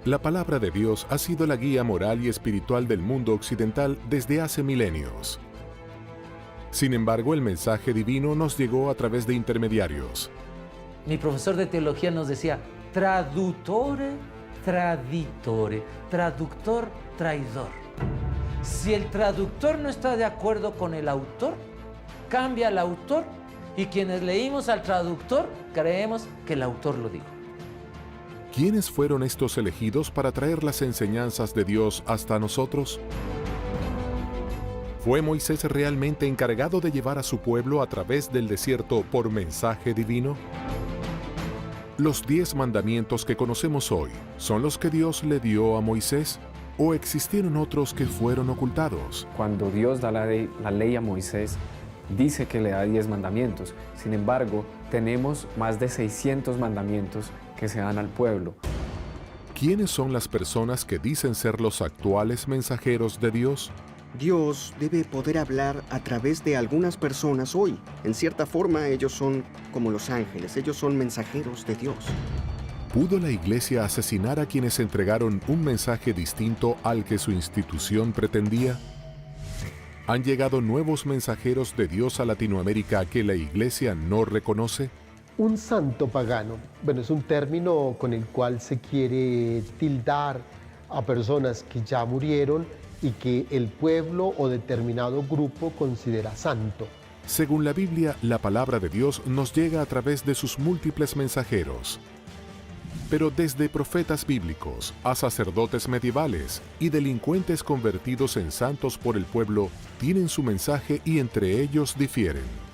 La palabra de Dios ha sido la guía moral y espiritual del mundo occidental desde hace milenios. Sin embargo, el mensaje divino nos llegó a través de intermediarios. Mi profesor de teología nos decía, traduttore, traditore, traductor, traidor. Si el traductor no está de acuerdo con el autor, cambia al autor y quienes leímos al traductor creemos que el autor lo dijo. ¿Quiénes fueron estos elegidos para traer las enseñanzas de Dios hasta nosotros? ¿Fue Moisés realmente encargado de llevar a su pueblo a través del desierto por mensaje divino? ¿Los 10 mandamientos que conocemos hoy son los que Dios le dio a Moisés? ¿O existieron otros que fueron ocultados? Cuando Dios da la ley a Moisés, dice que le da 10 mandamientos. Sin embargo, tenemos más de 600 mandamientos que se dan al pueblo. ¿Quiénes son las personas que dicen ser los actuales mensajeros de Dios? Dios debe poder hablar a través de algunas personas hoy. En cierta forma, ellos son como los ángeles, ellos son mensajeros de Dios. ¿Pudo la Iglesia asesinar a quienes entregaron un mensaje distinto al que su institución pretendía? ¿Han llegado nuevos mensajeros de Dios a Latinoamérica que la Iglesia no reconoce? Un santo pagano, bueno, es un término con el cual se quiere tildar a personas que ya murieron y que el pueblo o determinado grupo considera santo. Según la Biblia, la palabra de Dios nos llega a través de sus múltiples mensajeros. Pero desde profetas bíblicos a sacerdotes medievales y delincuentes convertidos en santos por el pueblo, tienen su mensaje y entre ellos difieren.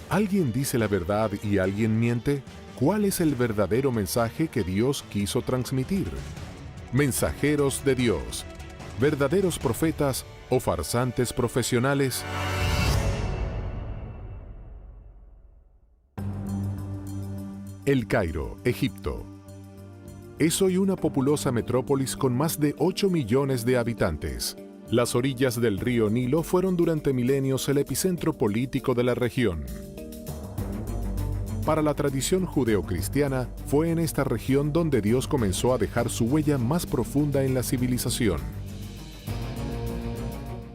¿Alguien dice la verdad y alguien miente? ¿Cuál es el verdadero mensaje que Dios quiso transmitir? Mensajeros de Dios, ¿verdaderos profetas o farsantes profesionales? El Cairo, Egipto. Es hoy una populosa metrópolis con más de 8 millones de habitantes. Las orillas del río Nilo fueron durante milenios el epicentro político de la región. Para la tradición judeocristiana, fue en esta región donde Dios comenzó a dejar su huella más profunda en la civilización.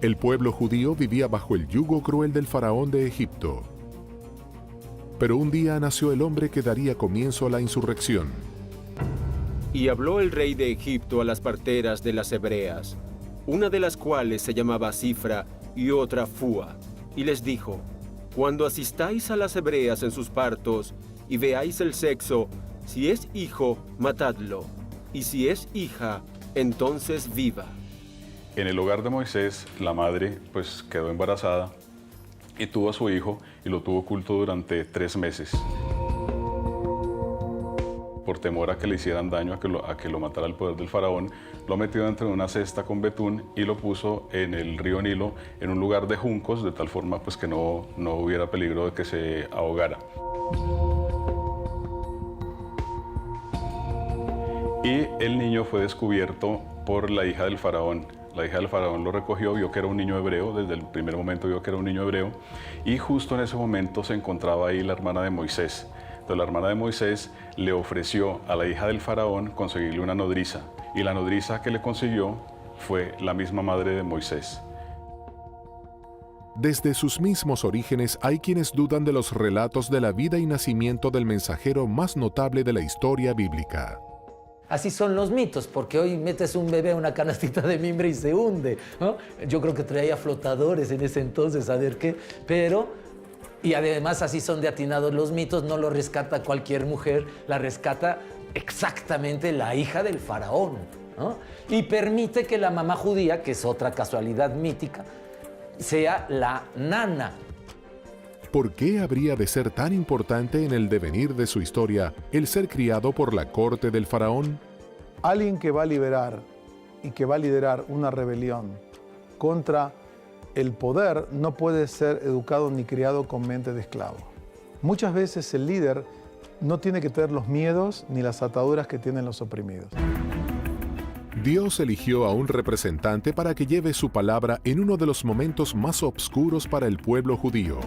El pueblo judío vivía bajo el yugo cruel del faraón de Egipto. Pero un día nació el hombre que daría comienzo a la insurrección. Y habló el rey de Egipto a las parteras de las hebreas, una de las cuales se llamaba Cifra y otra Fúa, y les dijo: cuando asistáis a las hebreas en sus partos y veáis el sexo, si es hijo, matadlo, y si es hija, entonces viva. En el hogar de Moisés, la madre pues quedó embarazada y tuvo a su hijo y lo tuvo oculto durante 3 meses. Por temor a que le hicieran daño, a que lo matara el poder del faraón, lo metió dentro de una cesta con betún y lo puso en el río Nilo, en un lugar de juncos, de tal forma pues, que no hubiera peligro de que se ahogara. Y el niño fue descubierto por la hija del faraón. La hija del faraón lo recogió, vio que era un niño hebreo, desde el primer momento vio que era un niño hebreo, y justo en ese momento se encontraba ahí la hermana de Moisés. Entonces la hermana de Moisés le ofreció a la hija del faraón conseguirle una nodriza, y la nodriza que le consiguió fue la misma madre de Moisés. Desde sus mismos orígenes hay quienes dudan de los relatos de la vida y nacimiento del mensajero más notable de la historia bíblica. Así son los mitos, porque hoy metes un bebé a una canastita de mimbre y se hunde, ¿no? Yo creo que traía flotadores en ese entonces, a ver qué, pero... Y además así son de atinados los mitos, no lo rescata cualquier mujer, la rescata exactamente la hija del faraón, ¿no? Y permite que la mamá judía, que es otra casualidad mítica, sea la nana. ¿Por qué habría de ser tan importante en el devenir de su historia el ser criado por la corte del faraón? Alguien que va a liberar y que va a liderar una rebelión contra el poder no puede ser educado ni criado con mente de esclavo. Muchas veces el líder no tiene que tener los miedos ni las ataduras que tienen los oprimidos. Dios eligió a un representante para que lleve su palabra en uno de los momentos más oscuros para el pueblo judío.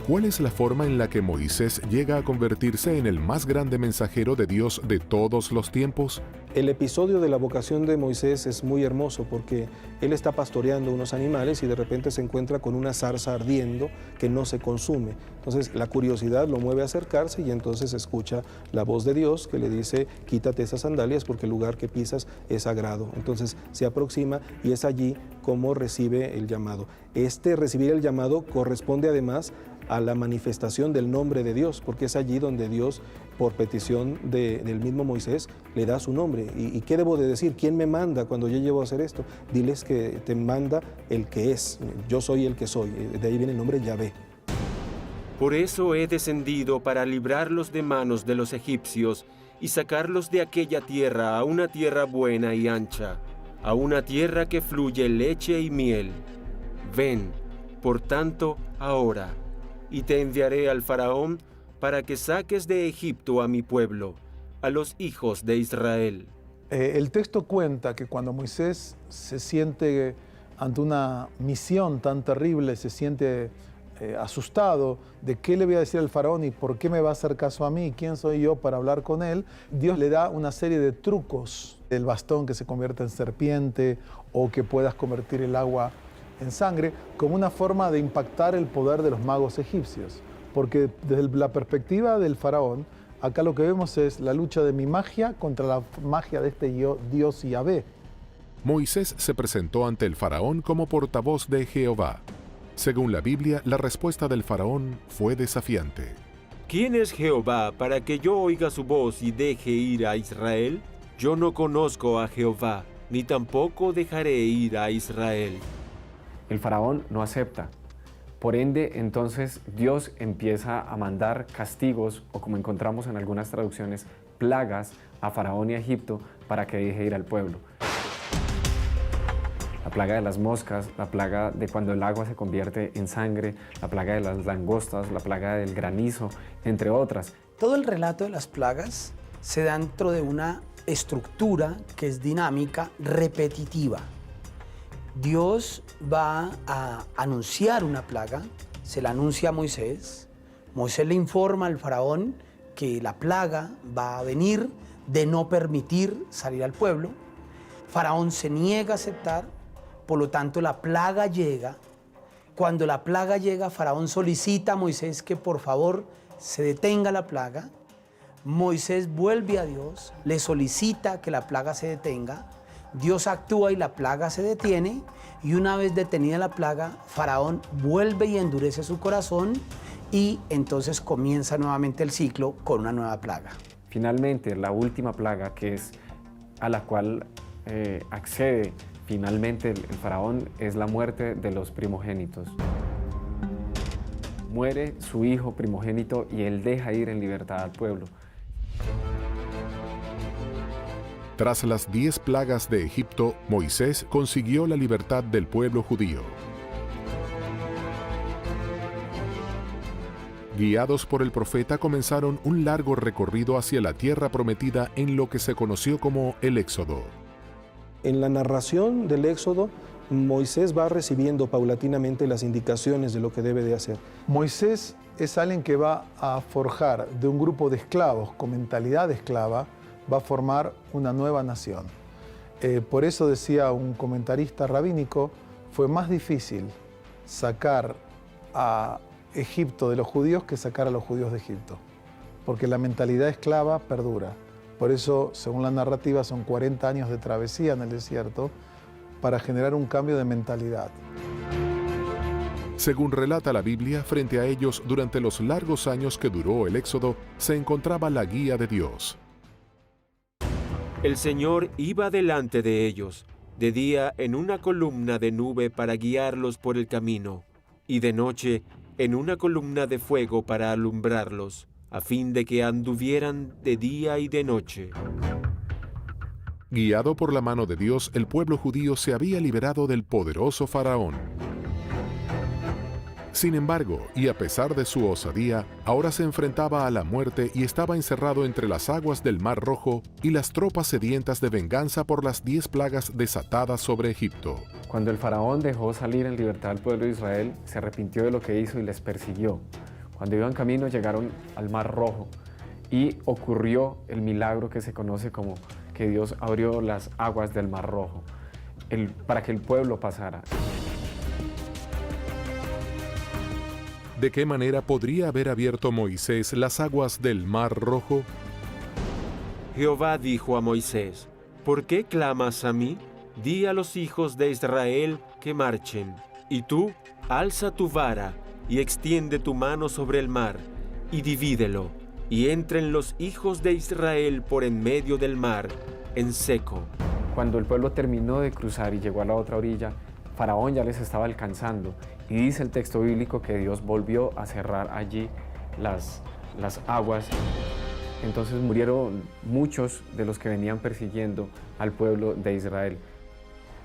¿Cuál es la forma en la que Moisés llega a convertirse en el más grande mensajero de Dios de todos los tiempos? El episodio de la vocación de Moisés es muy hermoso porque él está pastoreando unos animales y de repente se encuentra con una zarza ardiendo que no se consume. Entonces la curiosidad lo mueve a acercarse y entonces escucha la voz de Dios que le dice: quítate esas sandalias porque el lugar que pisas es sagrado. Entonces se aproxima y es allí como recibe el llamado. Este recibir el llamado corresponde además a la manifestación del nombre de Dios, porque es allí donde Dios, por petición del mismo Moisés, le da su nombre. ¿Y qué debo de decir? ¿Quién me manda cuando yo llevo a hacer esto? Diles que te manda el que es. Yo soy el que soy. De ahí viene el nombre Yahvé. Por eso he descendido para librarlos de manos de los egipcios y sacarlos de aquella tierra a una tierra buena y ancha, a una tierra que fluye leche y miel. Ven, por tanto, ahora, y te enviaré al faraón para que saques de Egipto a mi pueblo, a los hijos de Israel. El texto cuenta que cuando Moisés se siente ante una misión tan terrible, se siente asustado de qué le voy a decir al faraón y por qué me va a hacer caso a mí, quién soy yo para hablar con él, Dios le da una serie de trucos, el bastón que se convierta en serpiente o que puedas convertir el agua en sangre, como una forma de impactar el poder de los magos egipcios. Porque desde la perspectiva del faraón, acá lo que vemos es la lucha de mi magia contra la magia de este Dios Yahvé. Moisés se presentó ante el faraón como portavoz de Jehová. Según la Biblia, la respuesta del faraón fue desafiante. ¿Quién es Jehová para que yo oiga su voz y deje ir a Israel? Yo no conozco a Jehová, ni tampoco dejaré ir a Israel. El faraón no acepta. Por ende, entonces Dios empieza a mandar castigos, o como encontramos en algunas traducciones, plagas a Faraón y a Egipto para que deje ir al pueblo. La plaga de las moscas, la plaga de cuando el agua se convierte en sangre, la plaga de las langostas, la plaga del granizo, entre otras. Todo el relato de las plagas se da dentro de una estructura que es dinámica, repetitiva. Dios va a anunciar una plaga, se la anuncia a Moisés. Moisés le informa al faraón que la plaga va a venir de no permitir salir al pueblo. Faraón se niega a aceptar, por lo tanto la plaga llega. Cuando la plaga llega, Faraón solicita a Moisés que por favor se detenga la plaga. Moisés vuelve a Dios, le solicita que la plaga se detenga. Dios actúa y la plaga se detiene, y una vez detenida la plaga, Faraón vuelve y endurece su corazón, y entonces comienza nuevamente el ciclo con una nueva plaga. Finalmente, la última plaga, que es a la cual accede finalmente el faraón, es la muerte de los primogénitos. Muere su hijo primogénito y él deja ir en libertad al pueblo. Tras las 10 plagas de Egipto, Moisés consiguió la libertad del pueblo judío. Guiados por el profeta, comenzaron un largo recorrido hacia la tierra prometida en lo que se conoció como el Éxodo. En la narración del Éxodo, Moisés va recibiendo paulatinamente las indicaciones de lo que debe de hacer. Moisés es alguien que va a forjar de un grupo de esclavos con mentalidad de esclava, va a formar una nueva nación. Por eso decía un comentarista rabínico, fue más difícil sacar a Egipto de los judíos que sacar a los judíos de Egipto, porque la mentalidad esclava perdura. Por eso, según la narrativa, son 40 años de travesía en el desierto para generar un cambio de mentalidad. Según relata la Biblia, frente a ellos, durante los largos años que duró el Éxodo, se encontraba la guía de Dios. El Señor iba delante de ellos, de día en una columna de nube para guiarlos por el camino, y de noche en una columna de fuego para alumbrarlos, a fin de que anduvieran de día y de noche. Guiado por la mano de Dios, el pueblo judío se había liberado del poderoso faraón. Sin embargo, y a pesar de su osadía, ahora se enfrentaba a la muerte y estaba encerrado entre las aguas del Mar Rojo y las tropas sedientas de venganza por las 10 plagas desatadas sobre Egipto. Cuando el faraón dejó salir en libertad al pueblo de Israel, se arrepintió de lo que hizo y les persiguió. Cuando iban camino llegaron al Mar Rojo y ocurrió el milagro que se conoce como que Dios abrió las aguas del Mar Rojo para que el pueblo pasara. ¿De qué manera podría haber abierto Moisés las aguas del Mar Rojo? Jehová dijo a Moisés: ¿por qué clamas a mí? Di a los hijos de Israel que marchen, y tú alza tu vara y extiende tu mano sobre el mar, y divídelo, y entren los hijos de Israel por en medio del mar, en seco. Cuando el pueblo terminó de cruzar y llegó a la otra orilla, Faraón ya les estaba alcanzando, y dice el texto bíblico que Dios volvió a cerrar allí las aguas. Entonces murieron muchos de los que venían persiguiendo al pueblo de Israel.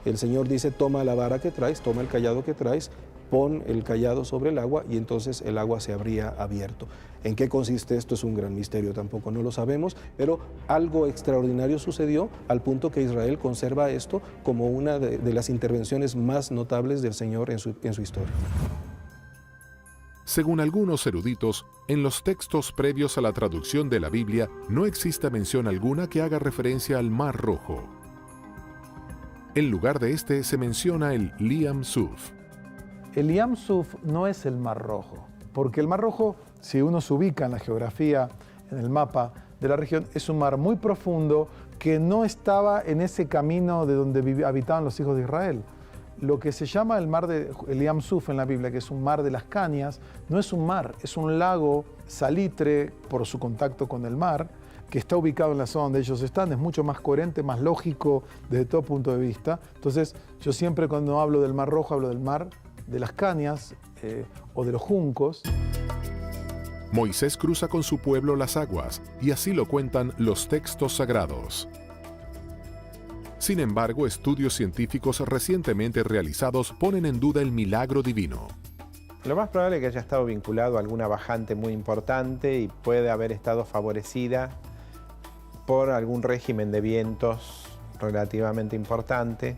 El Señor dice: toma la vara que traes, toma el cayado que traes, pon el cayado sobre el agua, y entonces el agua se habría abierto. ¿En qué consiste esto? Es un gran misterio, tampoco no lo sabemos, pero algo extraordinario sucedió al punto que Israel conserva esto como una de las intervenciones más notables del Señor en su historia. Según algunos eruditos, en los textos previos a la traducción de la Biblia no existe mención alguna que haga referencia al Mar Rojo. En lugar de este se menciona el Liam Suf. El Liam Suf no es el Mar Rojo, porque el Mar Rojo, si uno se ubica en la geografía, en el mapa de la región, es un mar muy profundo que no estaba en ese camino de donde habitaban los hijos de Israel. Lo que se llama el Liam Suf en la Biblia, que es un mar de las cañas, no es un mar, es un lago salitre por su contacto con el mar, que está ubicado en la zona donde ellos están. Es mucho más coherente, más lógico desde todo punto de vista. Entonces, yo siempre cuando hablo del Mar Rojo, hablo del mar de las cañas o de los juncos. Moisés cruza con su pueblo las aguas, y así lo cuentan los textos sagrados. Sin embargo, estudios científicos recientemente realizados ponen en duda el milagro divino. Lo más probable es que haya estado vinculado a alguna bajante muy importante y puede haber estado favorecida por algún régimen de vientos relativamente importante.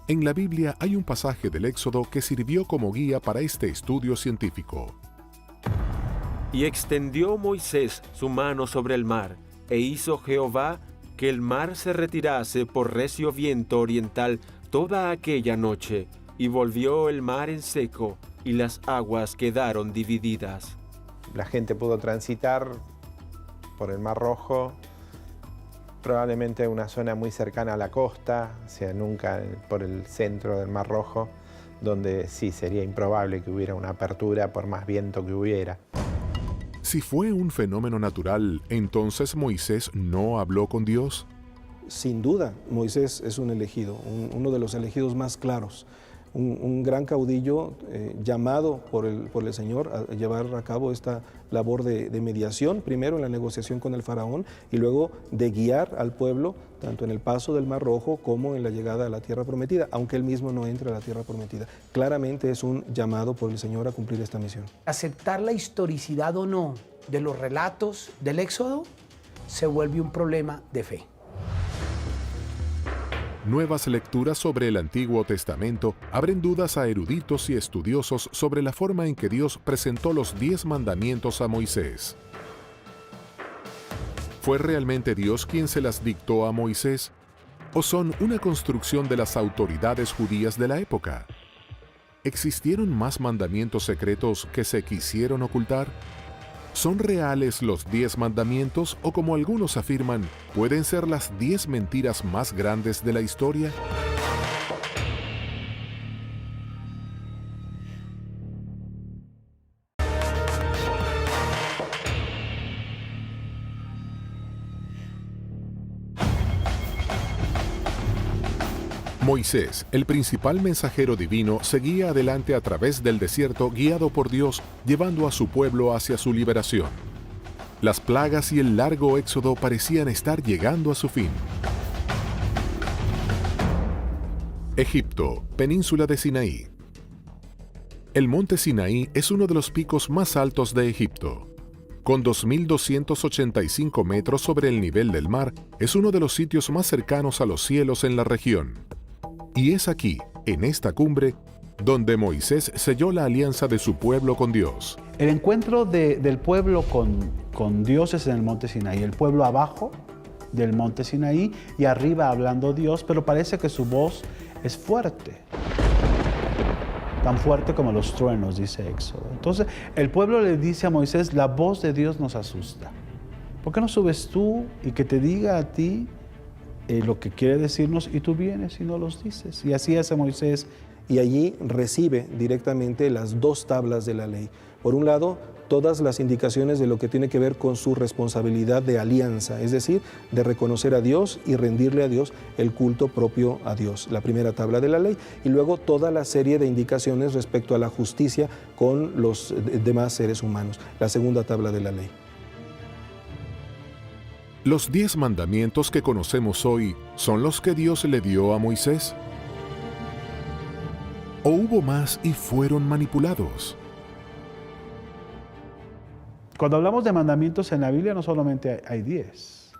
En la Biblia hay un pasaje del Éxodo que sirvió como guía para este estudio científico. Y extendió Moisés su mano sobre el mar, e hizo Jehová que el mar se retirase por recio viento oriental toda aquella noche, y volvió el mar en seco, y las aguas quedaron divididas. La gente pudo transitar por el Mar Rojo, probablemente una zona muy cercana a la costa, o sea, nunca por el centro del Mar Rojo, donde sí sería improbable que hubiera una apertura por más viento que hubiera. Si fue un fenómeno natural, ¿entonces Moisés no habló con Dios? Sin duda, Moisés es un elegido, uno de los elegidos más claros. Un gran caudillo llamado por el Señor a llevar a cabo esta labor de mediación, primero en la negociación con el faraón y luego de guiar al pueblo tanto en el paso del Mar Rojo como en la llegada a la tierra prometida, aunque él mismo no entre a la tierra prometida. Claramente es un llamado por el Señor a cumplir esta misión. Aceptar la historicidad o no de los relatos del Éxodo se vuelve un problema de fe. Nuevas lecturas sobre el Antiguo Testamento abren dudas a eruditos y estudiosos sobre la forma en que Dios presentó los 10 mandamientos a Moisés. ¿Fue realmente Dios quien se las dictó a Moisés? ¿O son una construcción de las autoridades judías de la época? ¿Existieron más mandamientos secretos que se quisieron ocultar? ¿Son reales los 10 mandamientos o, como algunos afirman, pueden ser las 10 mentiras más grandes de la historia? Moisés, el principal mensajero divino, seguía adelante a través del desierto guiado por Dios, llevando a su pueblo hacia su liberación. Las plagas y el largo éxodo parecían estar llegando a su fin. Egipto, península de Sinaí. El monte Sinaí es uno de los picos más altos de Egipto. Con 2.285 metros sobre el nivel del mar, es uno de los sitios más cercanos a los cielos en la región. Y es aquí, en esta cumbre, donde Moisés selló la alianza de su pueblo con Dios. El encuentro del pueblo con Dios es en el monte Sinaí. El pueblo abajo del monte Sinaí y arriba hablando Dios, pero parece que su voz es fuerte. Tan fuerte como los truenos, dice Éxodo. Entonces, el pueblo le dice a Moisés, la voz de Dios nos asusta. ¿Por qué no subes tú y que te diga a ti lo que quiere decirnos y tú vienes y no los dices? Y así hace Moisés. Y allí recibe directamente las 2 tablas de la ley. Por un lado, todas las indicaciones de lo que tiene que ver con su responsabilidad de alianza, es decir, de reconocer a Dios y rendirle a Dios el culto propio a Dios, la primera tabla de la ley, y luego toda la serie de indicaciones respecto a la justicia con los demás seres humanos, la segunda tabla de la ley. ¿Los 10 mandamientos que conocemos hoy son los que Dios le dio a Moisés? ¿O hubo más y fueron manipulados? Cuando hablamos de mandamientos en la Biblia no solamente hay 10.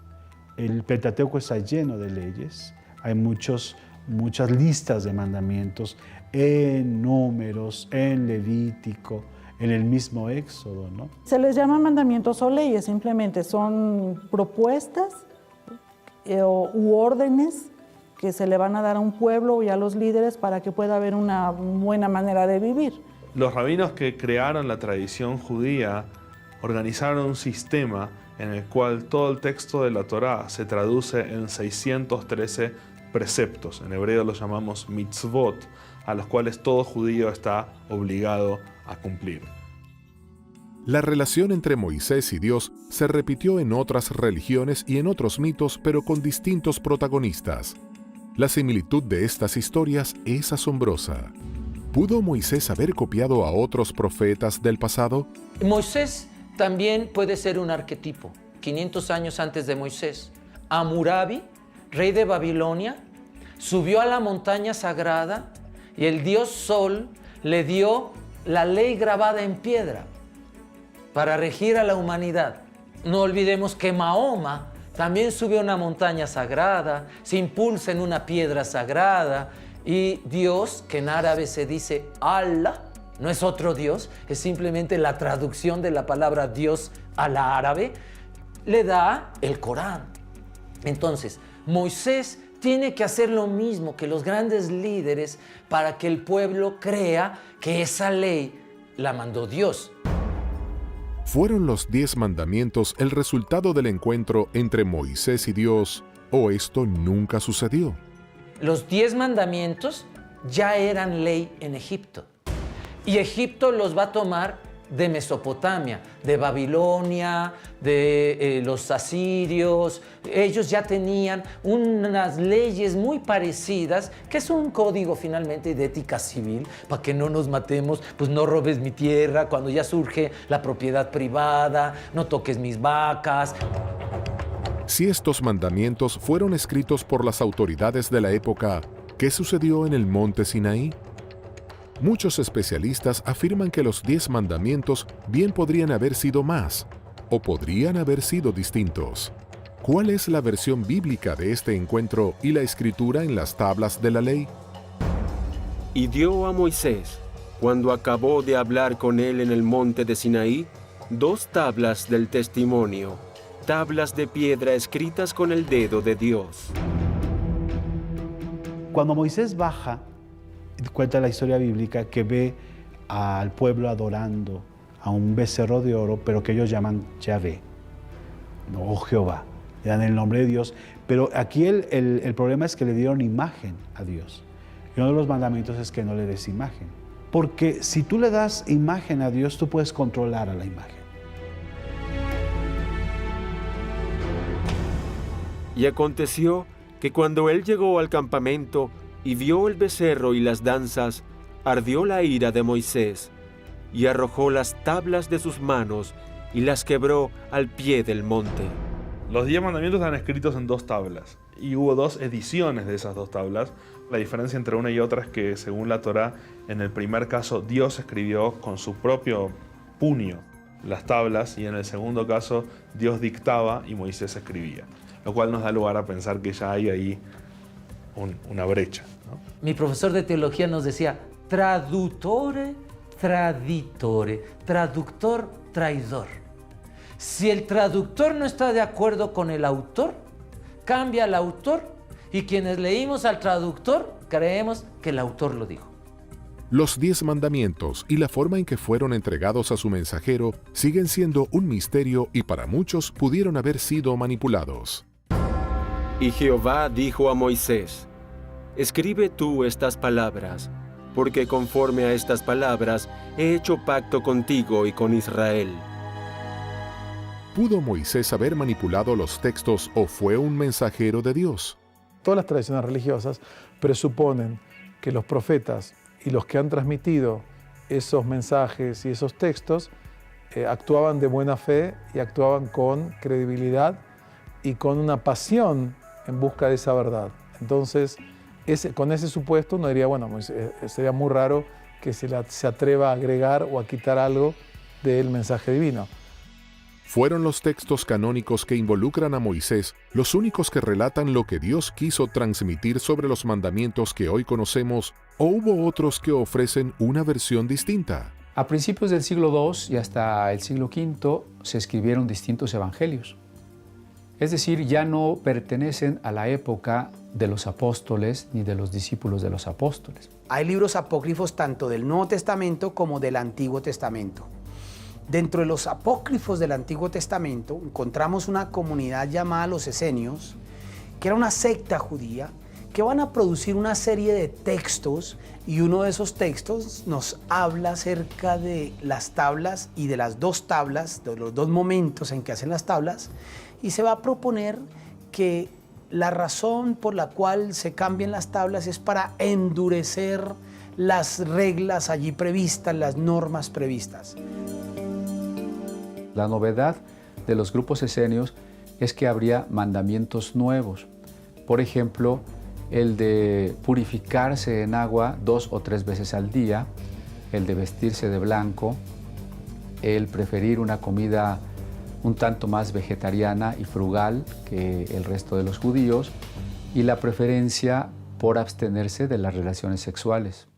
El Pentateuco está lleno de leyes. Hay muchas listas de mandamientos en Números, en Levítico, en el mismo Éxodo, ¿no? Se les llama mandamientos o leyes, simplemente son propuestas u órdenes que se le van a dar a un pueblo y a los líderes para que pueda haber una buena manera de vivir. Los rabinos que crearon la tradición judía organizaron un sistema en el cual todo el texto de la Torá se traduce en 613 preceptos. En hebreo los llamamos mitzvot, a los cuales todo judío está obligado a cumplir. La relación entre Moisés y Dios se repitió en otras religiones y en otros mitos, pero con distintos protagonistas. La similitud de estas historias es asombrosa. ¿Pudo Moisés haber copiado a otros profetas del pasado? Moisés también puede ser un arquetipo. 500 años antes de Moisés, Hammurabi, rey de Babilonia, subió a la montaña sagrada y el dios Sol le dio la ley grabada en piedra para regir a la humanidad. No olvidemos que Mahoma también subió a una montaña sagrada, se impulsa en una piedra sagrada y Dios, que en árabe se dice Allah, no es otro Dios, es simplemente la traducción de la palabra Dios al árabe, le da el Corán. Entonces, Moisés tiene que hacer lo mismo que los grandes líderes para que el pueblo crea que esa ley la mandó Dios. ¿Fueron los 10 mandamientos el resultado del encuentro entre Moisés y Dios, o esto nunca sucedió? Los 10 mandamientos ya eran ley en Egipto. Y Egipto los va a tomar de Mesopotamia, de Babilonia, de los asirios. Ellos ya tenían unas leyes muy parecidas, que es un código finalmente de ética civil, para que no nos matemos, pues no robes mi tierra, cuando ya surge la propiedad privada, no toques mis vacas. Si estos mandamientos fueron escritos por las autoridades de la época, ¿qué sucedió en el monte Sinaí? Muchos especialistas afirman que los 10 mandamientos bien podrían haber sido más, o podrían haber sido distintos. ¿Cuál es la versión bíblica de este encuentro y la escritura en las tablas de la ley? Y dio a Moisés, cuando acabó de hablar con él en el monte de Sinaí, 2 tablas del testimonio, tablas de piedra escritas con el dedo de Dios. Cuando Moisés baja, cuenta la historia bíblica que ve al pueblo adorando a un becerro de oro, pero que ellos llaman Yahvé, o Jehová, le dan el nombre de Dios. Pero aquí el problema es que le dieron imagen a Dios. Y uno de los mandamientos es que no le des imagen. Porque si tú le das imagen a Dios, tú puedes controlar a la imagen. Y aconteció que cuando él llegó al campamento y vio el becerro y las danzas, ardió la ira de Moisés, y arrojó las tablas de sus manos y las quebró al pie del monte. Los 10 mandamientos están escritos en 2 tablas, y hubo 2 ediciones de esas 2 tablas. La diferencia entre una y otra es que, según la Torá, en el primer caso Dios escribió con su propio puño las tablas, y en el segundo caso Dios dictaba y Moisés escribía, lo cual nos da lugar a pensar que ya hay ahí una brecha, ¿no? Mi profesor de teología nos decía, traductore traditore, traductor, traidor. Si el traductor no está de acuerdo con el autor, cambia al autor y quienes leímos al traductor creemos que el autor lo dijo. Los 10 mandamientos y la forma en que fueron entregados a su mensajero siguen siendo un misterio y para muchos pudieron haber sido manipulados. Y Jehová dijo a Moisés: escribe tú estas palabras, porque conforme a estas palabras he hecho pacto contigo y con Israel. ¿Pudo Moisés haber manipulado los textos o fue un mensajero de Dios? Todas las tradiciones religiosas presuponen que los profetas y los que han transmitido esos mensajes y esos textos actuaban de buena fe y actuaban con credibilidad y con una pasión en busca de esa verdad. Entonces, con ese supuesto uno diría, bueno, sería muy raro que se atreva a agregar o a quitar algo del mensaje divino. ¿Fueron los textos canónicos que involucran a Moisés los únicos que relatan lo que Dios quiso transmitir sobre los mandamientos que hoy conocemos, o hubo otros que ofrecen una versión distinta? A principios del siglo II y hasta el siglo V se escribieron distintos evangelios. Es decir, ya no pertenecen a la época de los apóstoles ni de los discípulos de los apóstoles. Hay libros apócrifos tanto del Nuevo Testamento como del Antiguo Testamento. Dentro de los apócrifos del Antiguo Testamento encontramos una comunidad llamada los esenios, que era una secta judía, que van a producir una serie de textos, y uno de esos textos nos habla acerca de las tablas y de las dos tablas, de los dos momentos en que hacen las tablas, y se va a proponer que la razón por la cual se cambian las tablas es para endurecer las reglas allí previstas, las normas previstas. La novedad de los grupos esenios es que habría mandamientos nuevos. Por ejemplo, el de purificarse en agua 2 o 3 veces al día, el de vestirse de blanco, el preferir una comida un tanto más vegetariana y frugal que el resto de los judíos, y la preferencia por abstenerse de las relaciones sexuales.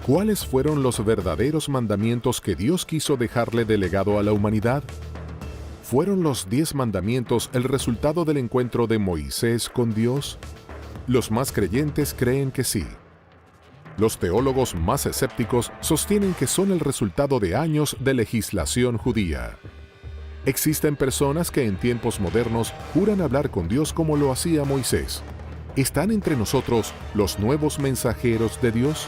¿Cuáles fueron los verdaderos mandamientos que Dios quiso dejarle de legado a la humanidad? ¿Fueron los 10 mandamientos el resultado del encuentro de Moisés con Dios? Los más creyentes creen que sí. Los teólogos más escépticos sostienen que son el resultado de años de legislación judía. Existen personas que en tiempos modernos juran hablar con Dios como lo hacía Moisés. ¿Están entre nosotros los nuevos mensajeros de Dios?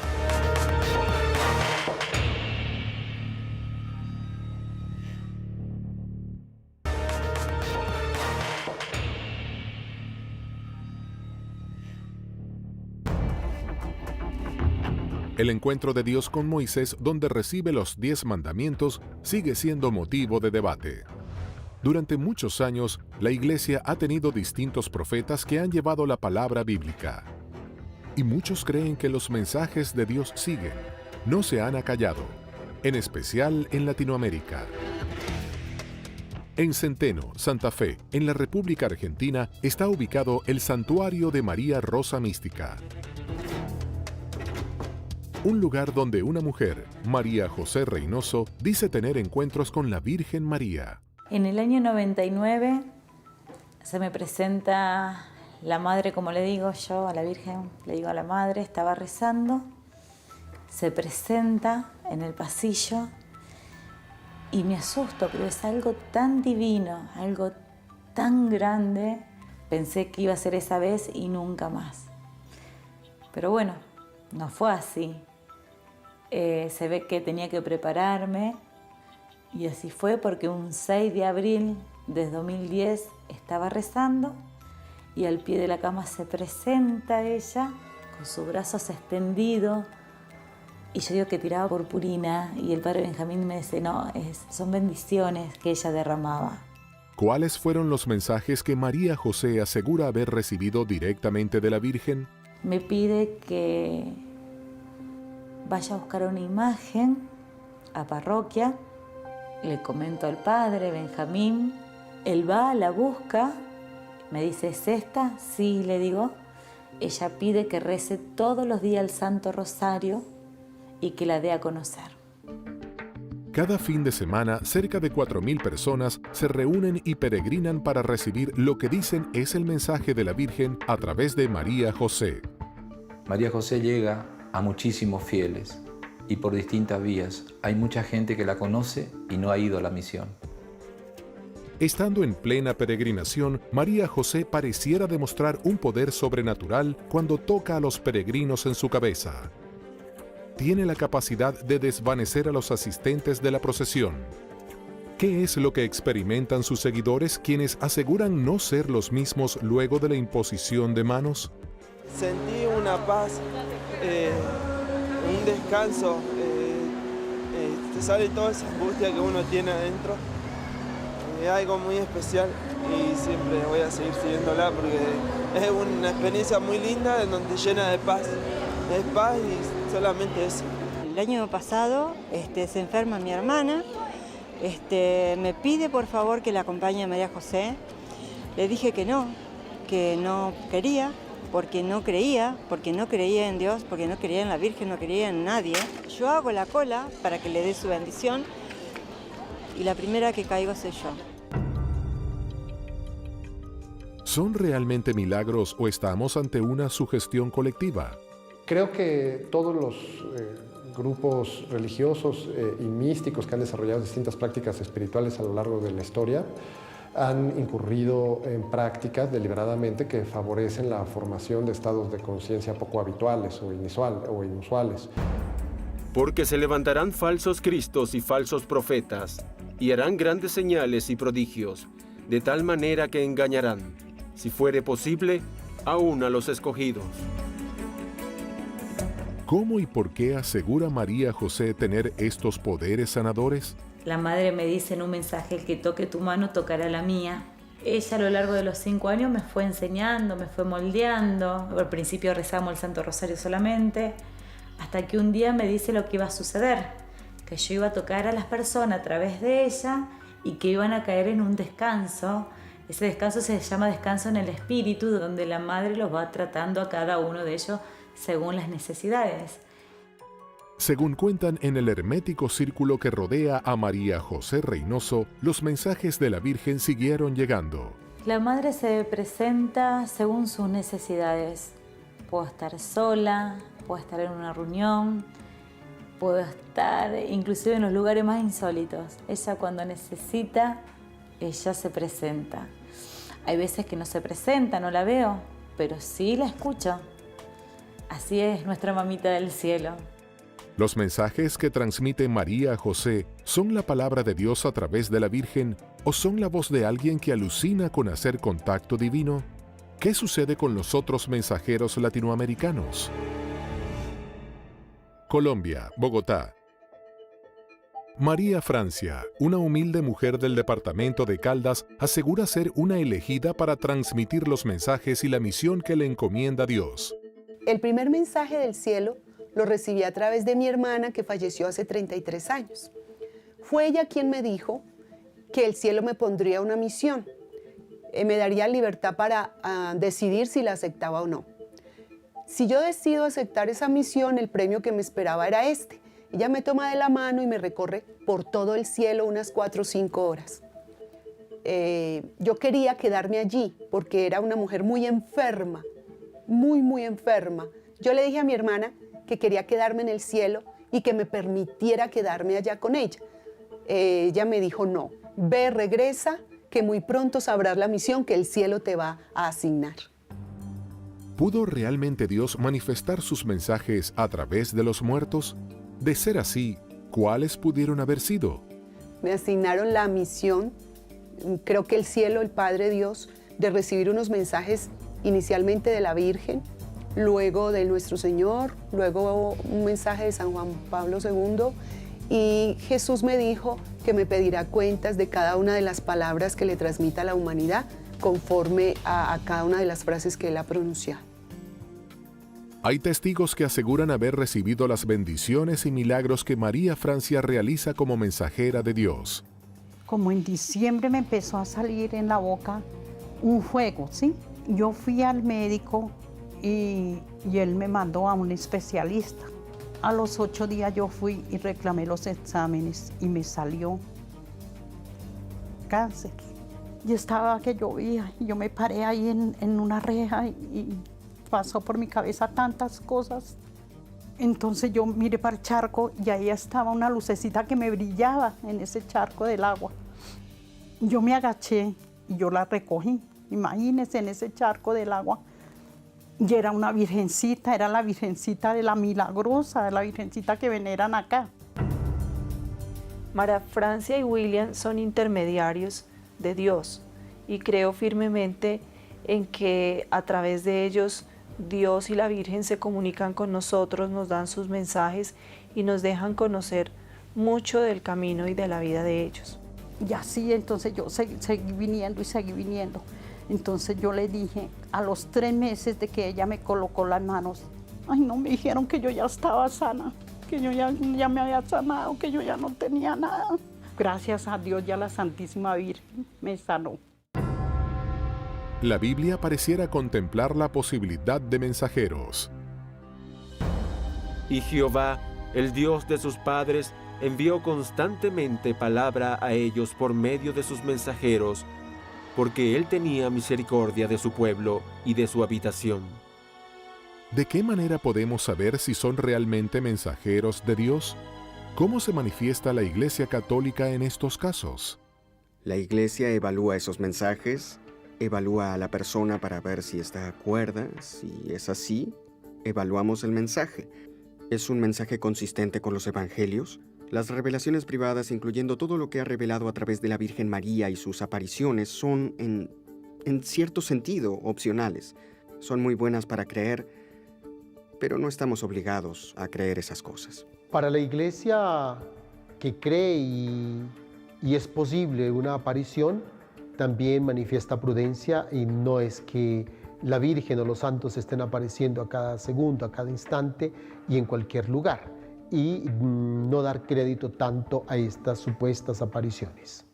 El encuentro de Dios con Moisés, donde recibe los 10 mandamientos, sigue siendo motivo de debate. Durante muchos años, la Iglesia ha tenido distintos profetas que han llevado la palabra bíblica. Y muchos creen que los mensajes de Dios siguen, no se han acallado, en especial en Latinoamérica. En Centeno, Santa Fe, en la República Argentina, está ubicado el Santuario de María Rosa Mística. Un lugar donde una mujer, María José Reynoso, dice tener encuentros con la Virgen María. En el año 99 se me presenta la madre, como le digo yo a la Virgen, le digo a la madre, estaba rezando, se presenta en el pasillo y me asusto, pero es algo tan divino, algo tan grande. Pensé que iba a ser esa vez y nunca más. Pero bueno, no fue así. Se ve que tenía que prepararme y así fue, porque un 6 de abril de 2010 estaba rezando y al pie de la cama se presenta ella con sus brazos extendidos y yo digo que tiraba purpurina y el padre Benjamín me dice, no, son bendiciones que ella derramaba. ¿Cuáles fueron los mensajes que María José asegura haber recibido directamente de la Virgen? Me pide que vaya a buscar una imagen a parroquia, le comento al padre Benjamín, él va, la busca, me dice, ¿es esta? Sí, le digo. Ella pide que rece todos los días el Santo Rosario y que la dé a conocer. Cada fin de semana, cerca de 4.000 personas se reúnen y peregrinan para recibir lo que dicen es el mensaje de la Virgen a través de María José. María José llega a muchísimos fieles y por distintas vías. Hay mucha gente que la conoce y no ha ido a la misión. Estando en plena peregrinación, María José pareciera demostrar un poder sobrenatural cuando toca a los peregrinos en su cabeza. Tiene la capacidad de desvanecer a los asistentes de la procesión. ¿Qué es lo que experimentan sus seguidores quienes aseguran no ser los mismos luego de la imposición de manos? Sentí una paz, un descanso, te sale toda esa angustia que uno tiene adentro. Es algo muy especial y siempre voy a seguir siguiéndola porque es una experiencia muy linda en donde llena de paz. Es paz y solamente eso. El año pasado se enferma mi hermana, me pide por favor que la acompañe a María José. Le dije que no quería, porque no creía en Dios, porque no creía en la Virgen, no creía en nadie. Yo hago la cola para que le dé su bendición y la primera que caigo soy yo. ¿Son realmente milagros o estamos ante una sugestión colectiva? Creo que todos los grupos religiosos y místicos que han desarrollado distintas prácticas espirituales a lo largo de la historia han incurrido en prácticas deliberadamente que favorecen la formación de estados de conciencia poco habituales o inusuales. Porque se levantarán falsos cristos y falsos profetas, y harán grandes señales y prodigios, de tal manera que engañarán, si fuere posible, aún a los escogidos. ¿Cómo y por qué asegura María José tener estos poderes sanadores? La madre me dice en un mensaje: el que toque tu mano tocará la mía. Ella a lo largo de los 5 años me fue enseñando, me fue moldeando. Al principio rezamos el Santo Rosario solamente, hasta que un día me dice lo que iba a suceder, que yo iba a tocar a las personas a través de ella y que iban a caer en un descanso. Ese descanso se llama descanso en el espíritu, donde la madre los va tratando a cada uno de ellos según las necesidades. Según cuentan en el hermético círculo que rodea a María José Reynoso, los mensajes de la Virgen siguieron llegando. La madre se presenta según sus necesidades. Puedo estar sola, puedo estar en una reunión, puedo estar inclusive en los lugares más insólitos. Ella cuando necesita, ella se presenta. Hay veces que no se presenta, no la veo, pero sí la escucho. Así es nuestra mamita del cielo. Los mensajes que transmite María José son la palabra de Dios a través de la Virgen o son la voz de alguien que alucina con hacer contacto divino. ¿Qué sucede con los otros mensajeros latinoamericanos? Colombia, Bogotá. María Francia, una humilde mujer del departamento de Caldas, asegura ser una elegida para transmitir los mensajes y la misión que le encomienda Dios. El primer mensaje del cielo lo recibí a través de mi hermana que falleció hace 33 años. Fue ella quien me dijo que el cielo me pondría una misión, me daría libertad para decidir si la aceptaba o no. Si yo decido aceptar esa misión, el premio que me esperaba era este. Ella me toma de la mano y me recorre por todo el cielo unas 4 o 5 horas. Yo quería quedarme allí porque era una mujer muy enferma, muy enferma. Yo le dije a mi hermana que quería quedarme en el cielo y que me permitiera quedarme allá con ella. Ella me dijo: no, ve, regresa, que muy pronto sabrás la misión que el cielo te va a asignar. ¿Pudo realmente Dios manifestar sus mensajes a través de los muertos? De ser así, ¿cuáles pudieron haber sido? Me asignaron la misión, creo que el cielo, el Padre Dios, de recibir unos mensajes inicialmente de la Virgen, luego de nuestro Señor, luego un mensaje de San Juan Pablo II, y Jesús me dijo que me pedirá cuentas de cada una de las palabras que le transmita a la humanidad conforme a cada una de las frases que él ha pronunciado. Hay testigos que aseguran haber recibido las bendiciones y milagros que María Francia realiza como mensajera de Dios. Como en diciembre me empezó a salir en la boca un fuego, ¿sí? Yo fui al médico y él me mandó a un especialista. A los 8 días yo fui y reclamé los exámenes y me salió cáncer. Y estaba que llovía y yo me paré ahí en una reja y pasó por mi cabeza tantas cosas. Entonces yo miré para el charco y ahí estaba una lucecita que me brillaba en ese charco del agua. Yo me agaché y yo la recogí. Imagínense en ese charco del agua. Y era una virgencita, era la virgencita de la Milagrosa, la virgencita que veneran acá. María Francia y William son intermediarios de Dios y creo firmemente en que a través de ellos Dios y la Virgen se comunican con nosotros, nos dan sus mensajes y nos dejan conocer mucho del camino y de la vida de ellos. Y así entonces yo seguí viniendo y seguí viniendo. Entonces yo le dije, a los 3 meses de que ella me colocó las manos, ay no, me dijeron que yo ya estaba sana, que yo ya me había sanado, que yo ya no tenía nada. Gracias a Dios y a la Santísima Virgen me sanó. La Biblia pareciera contemplar la posibilidad de mensajeros. Y Jehová, el Dios de sus padres, envió constantemente palabra a ellos por medio de sus mensajeros, porque Él tenía misericordia de su pueblo y de su habitación. ¿De qué manera podemos saber si son realmente mensajeros de Dios? ¿Cómo se manifiesta la Iglesia Católica en estos casos? La Iglesia evalúa esos mensajes, evalúa a la persona para ver si está de acuerdo. Si es así, evaluamos el mensaje. ¿Es un mensaje consistente con los evangelios? Las revelaciones privadas, incluyendo todo lo que ha revelado a través de la Virgen María y sus apariciones, son, en cierto sentido, opcionales. Son muy buenas para creer, pero no estamos obligados a creer esas cosas. Para la Iglesia que cree y es posible una aparición, también manifiesta prudencia, y no es que la Virgen o los santos estén apareciendo a cada segundo, a cada instante y en cualquier lugar, y no dar crédito tanto a estas supuestas apariciones.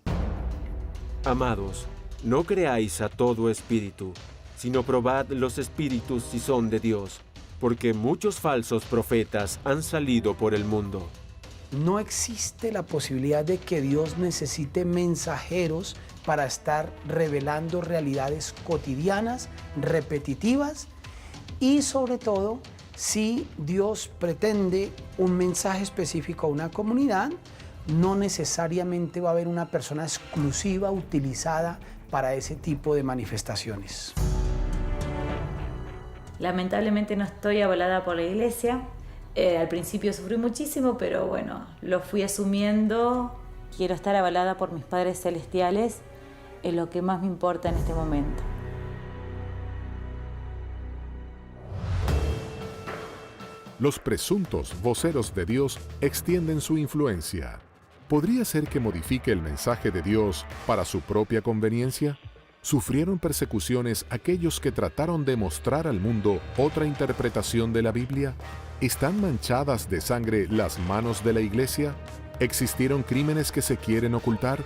Amados, no creáis a todo espíritu, sino probad los espíritus si son de Dios, porque muchos falsos profetas han salido por el mundo. No existe la posibilidad de que Dios necesite mensajeros para estar revelando realidades cotidianas, repetitivas, y sobre todo, si Dios pretende un mensaje específico a una comunidad, no necesariamente va a haber una persona exclusiva utilizada para ese tipo de manifestaciones. Lamentablemente no estoy avalada por la Iglesia. Al principio sufrí muchísimo, pero bueno, lo fui asumiendo. Quiero estar avalada por mis padres celestiales, es lo que más me importa en este momento. Los presuntos voceros de Dios extienden su influencia. ¿Podría ser que modifique el mensaje de Dios para su propia conveniencia? ¿Sufrieron persecuciones aquellos que trataron de mostrar al mundo otra interpretación de la Biblia? ¿Están manchadas de sangre las manos de la Iglesia? ¿Existieron crímenes que se quieren ocultar?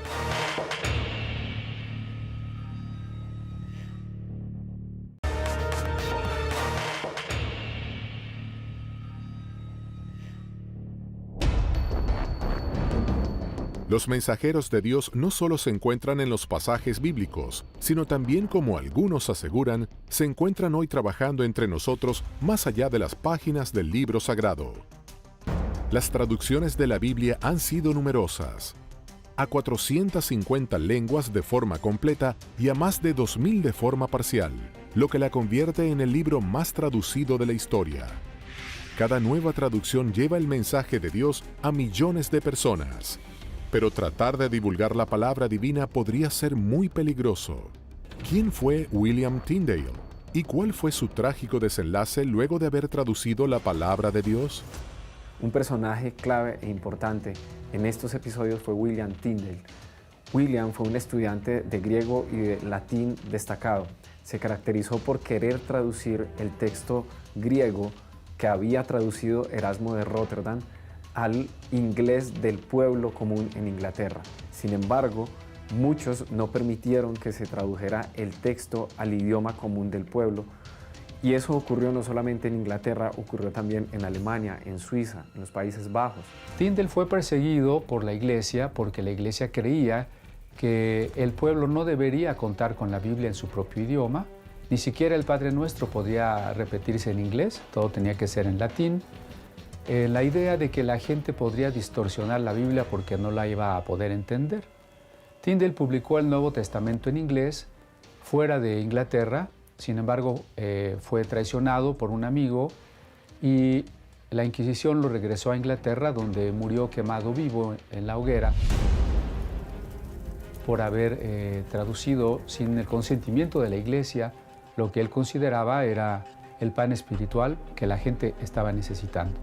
Los mensajeros de Dios no solo se encuentran en los pasajes bíblicos, sino también, como algunos aseguran, se encuentran hoy trabajando entre nosotros más allá de las páginas del libro sagrado. Las traducciones de la Biblia han sido numerosas, a 450 lenguas de forma completa y a más de 2000 de forma parcial, lo que la convierte en el libro más traducido de la historia. Cada nueva traducción lleva el mensaje de Dios a millones de personas. Pero tratar de divulgar la palabra divina podría ser muy peligroso. ¿Quién fue William Tyndale? ¿Y cuál fue su trágico desenlace luego de haber traducido la palabra de Dios? Un personaje clave e importante en estos episodios fue William Tyndale. William fue un estudiante de griego y de latín destacado. Se caracterizó por querer traducir el texto griego que había traducido Erasmo de Rotterdam al inglés del pueblo común en Inglaterra. Sin embargo, muchos no permitieron que se tradujera el texto al idioma común del pueblo Y eso ocurrió no solamente en Inglaterra, ocurrió también en Alemania, en Suiza, en los Países Bajos. Tyndale fue perseguido por la iglesia porque la iglesia creía que el pueblo no debería contar con la Biblia en su propio idioma. Ni siquiera el Padre Nuestro podía repetirse en inglés, todo tenía que ser en latín. La idea de que la gente podría distorsionar la Biblia porque no la iba a poder entender. Tyndale publicó el Nuevo Testamento en inglés fuera de Inglaterra, sin embargo fue traicionado por un amigo y la Inquisición lo regresó a Inglaterra, donde murió quemado vivo en la hoguera por haber traducido sin el consentimiento de la iglesia lo que él consideraba era el pan espiritual que la gente estaba necesitando.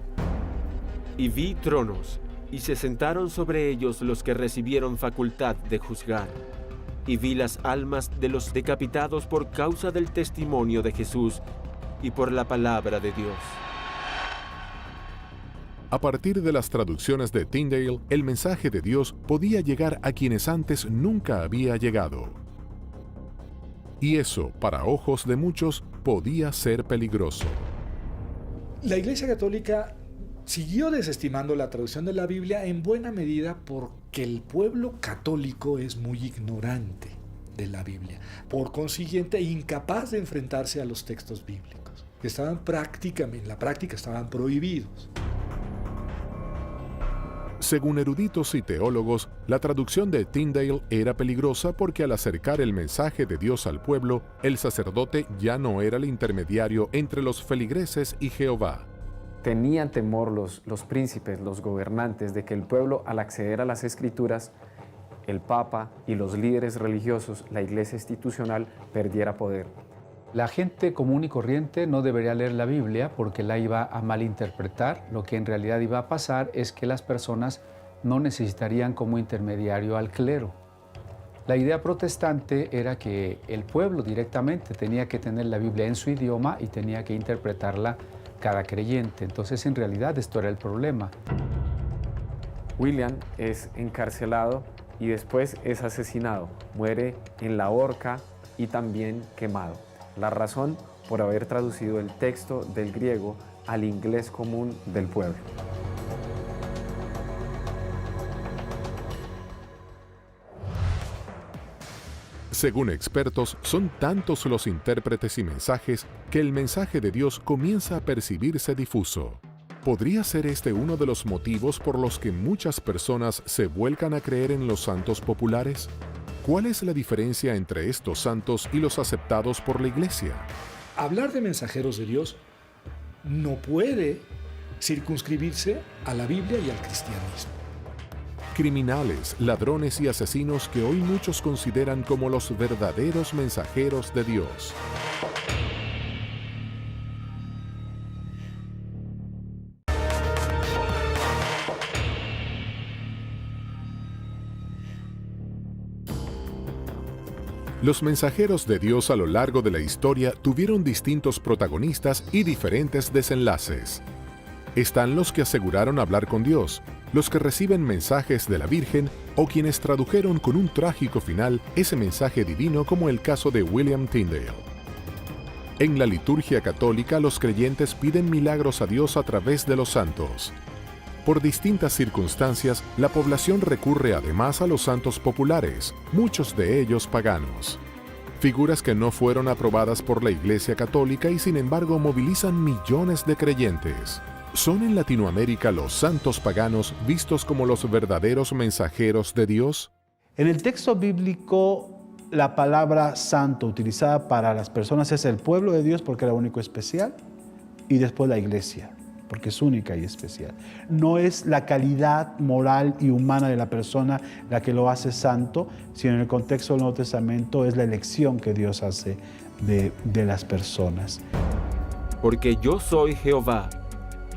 Y vi tronos, y se sentaron sobre ellos los que recibieron facultad de juzgar. Y vi las almas de los decapitados por causa del testimonio de Jesús y por la palabra de Dios. A partir de las traducciones de Tyndale, el mensaje de Dios podía llegar a quienes antes nunca había llegado. Y eso, para ojos de muchos, podía ser peligroso. La Iglesia Católica siguió desestimando la traducción de la Biblia en buena medida porque el pueblo católico es muy ignorante de la Biblia, por consiguiente incapaz de enfrentarse a los textos bíblicos, que estaban prácticamente, en la práctica estaban prohibidos. Según eruditos y teólogos, la traducción de Tyndale era peligrosa porque al acercar el mensaje de Dios al pueblo, el sacerdote ya no era el intermediario entre los feligreses y Jehová. Tenían temor los príncipes, los gobernantes, de que el pueblo, al acceder a las Escrituras, el Papa y los líderes religiosos, la Iglesia institucional, perdiera poder. La gente común y corriente no debería leer la Biblia porque la iba a malinterpretar. Lo que en realidad iba a pasar es que las personas no necesitarían como intermediario al clero. La idea protestante era que el pueblo directamente tenía que tener la Biblia en su idioma y tenía que interpretarla cada creyente. Entonces, en realidad, esto era el problema. William es encarcelado y después es asesinado. Muere en la horca y también quemado. La razón, por haber traducido el texto del griego al inglés común del pueblo. Según expertos, son tantos los intérpretes y mensajes que el mensaje de Dios comienza a percibirse difuso. ¿Podría ser este uno de los motivos por los que muchas personas se vuelcan a creer en los santos populares? ¿Cuál es la diferencia entre estos santos y los aceptados por la Iglesia? Hablar de mensajeros de Dios no puede circunscribirse a la Biblia y al cristianismo. Criminales, ladrones y asesinos que hoy muchos consideran como los verdaderos mensajeros de Dios. Los mensajeros de Dios a lo largo de la historia tuvieron distintos protagonistas y diferentes desenlaces. Están los que aseguraron hablar con Dios, los que reciben mensajes de la Virgen o quienes tradujeron con un trágico final ese mensaje divino, como el caso de William Tyndale. En la liturgia católica, los creyentes piden milagros a Dios a través de los santos. Por distintas circunstancias, la población recurre además a los santos populares, muchos de ellos paganos. Figuras que no fueron aprobadas por la Iglesia Católica y sin embargo movilizan millones de creyentes. ¿Son en Latinoamérica los santos paganos vistos como los verdaderos mensajeros de Dios? En el texto bíblico, la palabra santo utilizada para las personas es el pueblo de Dios porque era único y especial, y después la iglesia, porque es única y especial. No es la calidad moral y humana de la persona la que lo hace santo, sino en el contexto del Nuevo Testamento es la elección que Dios hace de las personas. Porque yo soy Jehová,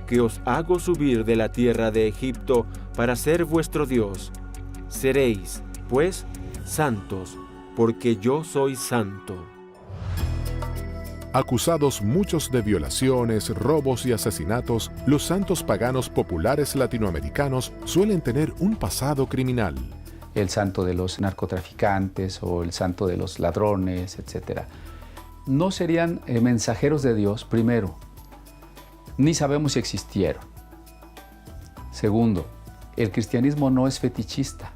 que os hago subir de la tierra de Egipto para ser vuestro Dios. Seréis, pues, santos, porque yo soy santo. Acusados muchos de violaciones, robos y asesinatos, los santos paganos populares latinoamericanos suelen tener un pasado criminal. El santo de los narcotraficantes o el santo de los ladrones, etc. no serían mensajeros de Dios, primero, ni sabemos si existieron. Segundo, el cristianismo no es fetichista.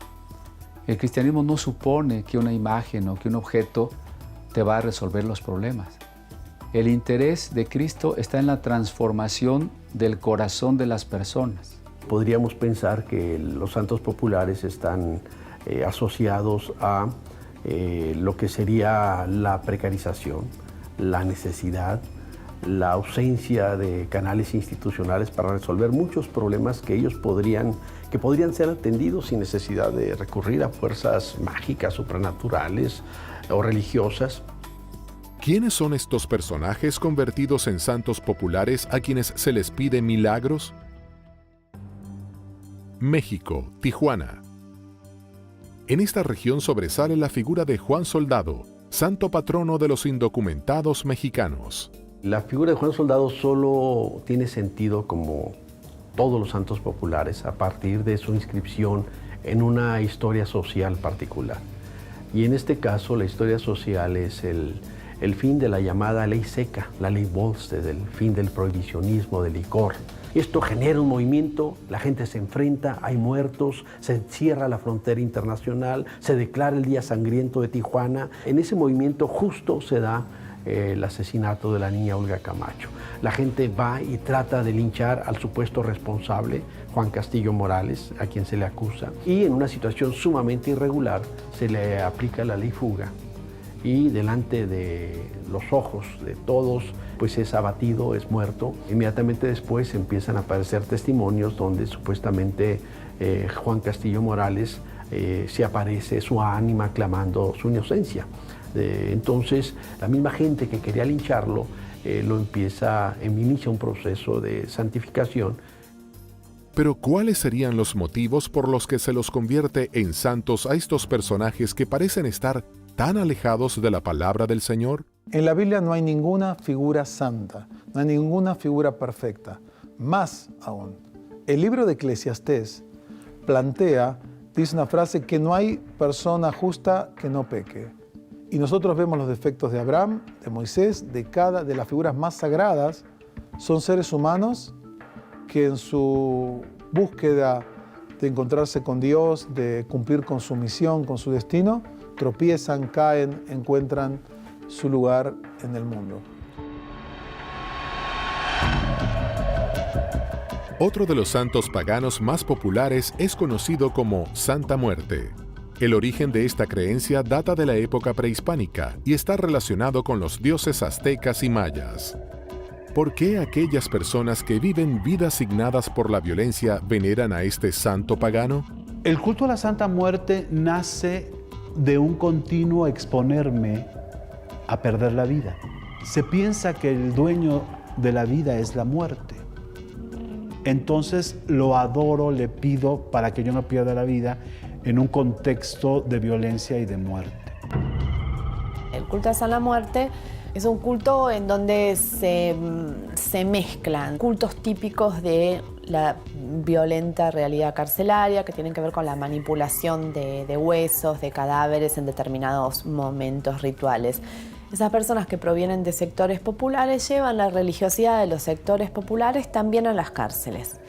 El cristianismo no supone que una imagen o que un objeto te va a resolver los problemas. El interés de Cristo está en la transformación del corazón de las personas. Podríamos pensar que los santos populares están asociados a lo que sería la precarización, la necesidad, la ausencia de canales institucionales para resolver muchos problemas que ellos podrían ser atendidos sin necesidad de recurrir a fuerzas mágicas, supranaturales o religiosas. ¿Quiénes son estos personajes convertidos en santos populares a quienes se les pide milagros? México, Tijuana. En esta región sobresale la figura de Juan Soldado, santo patrono de los indocumentados mexicanos. La figura de Juan Soldado solo tiene sentido como todos los santos populares a partir de su inscripción en una historia social particular. Y en este caso la historia social es el fin de la llamada ley seca, la ley Volstead, el fin del prohibicionismo del licor. Esto genera un movimiento, la gente se enfrenta, hay muertos, se cierra la frontera internacional, se declara el Día Sangriento de Tijuana. En ese movimiento justo se da el asesinato de la niña Olga Camacho. La gente va y trata de linchar al supuesto responsable, Juan Castillo Morales, a quien se le acusa. Y en una situación sumamente irregular se le aplica la ley fuga. Y delante de los ojos de todos, pues es abatido, es muerto. Inmediatamente después empiezan a aparecer testimonios donde supuestamente Juan Castillo Morales se aparece su ánima clamando su inocencia. Entonces, la misma gente que quería lincharlo inicia un proceso de santificación. Pero ¿cuáles serían los motivos por los que se los convierte en santos a estos personajes que parecen estar tan alejados de la palabra del Señor? En la Biblia no hay ninguna figura santa, no hay ninguna figura perfecta. Más aún, el libro de Eclesiastés dice una frase que no hay persona justa que no peque. Y nosotros vemos los defectos de Abraham, de Moisés, de las figuras más sagradas. Son seres humanos que en su búsqueda de encontrarse con Dios, de cumplir con su misión, con su destino, tropiezan, caen, encuentran su lugar en el mundo. Otro de los santos paganos más populares es conocido como Santa Muerte. El origen de esta creencia data de la época prehispánica y está relacionado con los dioses aztecas y mayas. ¿Por qué aquellas personas que viven vidas signadas por la violencia veneran a este santo pagano? El culto a la Santa Muerte nace de un continuo exponerme a perder la vida. Se piensa que el dueño de la vida es la muerte. Entonces lo adoro, le pido para que yo no pierda la vida en un contexto de violencia y de muerte. El culto a la muerte es un culto en donde se mezclan cultos típicos de la violenta realidad carcelaria, que tienen que ver con la manipulación de huesos, de cadáveres en determinados momentos rituales. Esas personas que provienen de sectores populares llevan la religiosidad de los sectores populares también a las cárceles.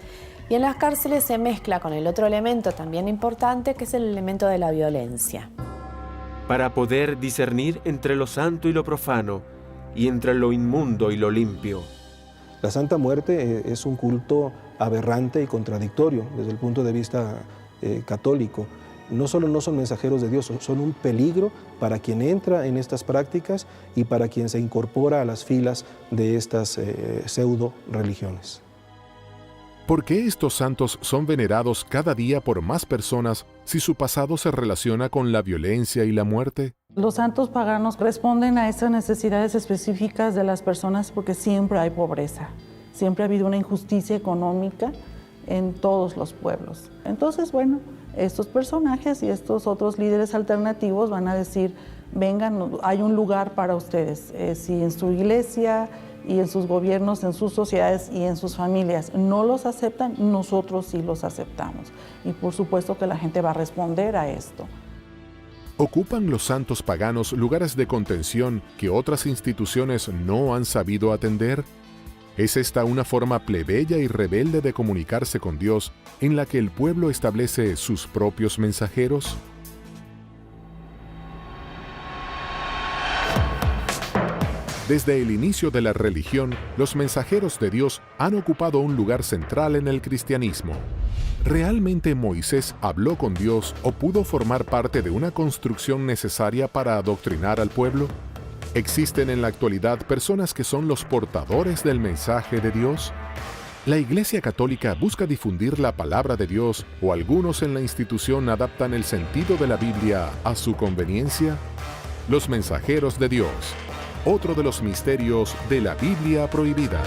Y en las cárceles se mezcla con el otro elemento también importante, que es el elemento de la violencia. Para poder discernir entre lo santo y lo profano, y entre lo inmundo y lo limpio. La Santa Muerte es un culto aberrante y contradictorio desde el punto de vista católico. No solo no son mensajeros de Dios, son un peligro para quien entra en estas prácticas y para quien se incorpora a las filas de estas pseudo religiones. ¿Por qué estos santos son venerados cada día por más personas si su pasado se relaciona con la violencia y la muerte? Los santos paganos responden a esas necesidades específicas de las personas porque siempre hay pobreza, siempre ha habido una injusticia económica en todos los pueblos. Entonces, bueno, estos personajes y estos otros líderes alternativos van a decir, vengan, hay un lugar para ustedes, si en su iglesia y en sus gobiernos, en sus sociedades y en sus familias no los aceptan, nosotros sí los aceptamos. Y por supuesto que la gente va a responder a esto. ¿Ocupan los santos paganos lugares de contención que otras instituciones no han sabido atender? ¿Es esta una forma plebeya y rebelde de comunicarse con Dios en la que el pueblo establece sus propios mensajeros? Desde el inicio de la religión, los mensajeros de Dios han ocupado un lugar central en el cristianismo. ¿Realmente Moisés habló con Dios o pudo formar parte de una construcción necesaria para adoctrinar al pueblo? ¿Existen en la actualidad personas que son los portadores del mensaje de Dios? ¿La Iglesia Católica busca difundir la palabra de Dios o algunos en la institución adaptan el sentido de la Biblia a su conveniencia? Los mensajeros de Dios, otro de los misterios de la Biblia prohibida.